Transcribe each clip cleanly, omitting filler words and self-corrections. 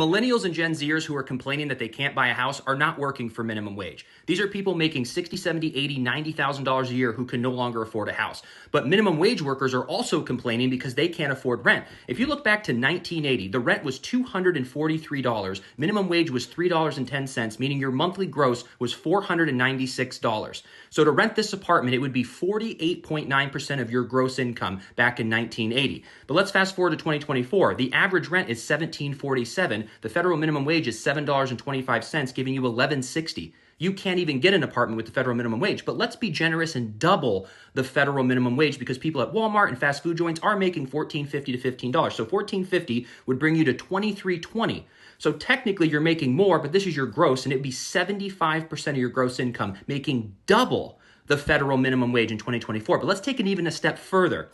Millennials and Gen Zers who are complaining that they can't buy a house are not working for minimum wage. These are people making $60, $70, $80, $90,000 a year who can no longer afford a house. But minimum wage workers are also complaining because they can't afford rent. If you look back to 1980, the rent was $243. Minimum wage was $3.10, meaning your monthly gross was $496. So to rent this apartment, it would be 48.9% of your gross income back in 1980. But let's fast forward to 2024. The average rent is $17.47. The federal minimum wage is $7.25, giving you $11.60. You can't even get an apartment with the federal minimum wage. But let's be generous and double the federal minimum wage because people at Walmart and fast food joints are making $14.50 to $15. So $14.50 would bring you to $23.20. So technically you're making more, but this is your gross, and it'd be 75% of your gross income, making double the federal minimum wage in 2024. But let's take it even a step further.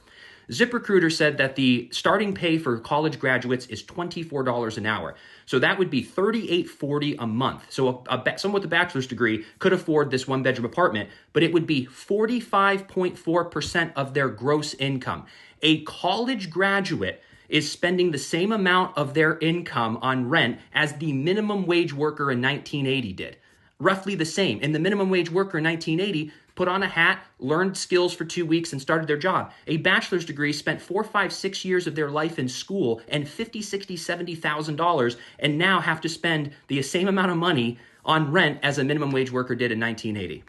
ZipRecruiter said that the starting pay for college graduates is $24 an hour. So that would be $38.40 a month. So someone with a bachelor's degree could afford this one-bedroom apartment, but it would be 45.4% of their gross income. A college graduate is spending the same amount of their income on rent as the minimum wage worker in 1980 did. Roughly the same. And the minimum wage worker in 1980 put on a hat, learned skills for 2 weeks, and started their job. A bachelor's degree spent 4, 5, 6 years of their life in school and $50,000, $60,000, $70,000, and now have to spend the same amount of money on rent as a minimum wage worker did in 1980.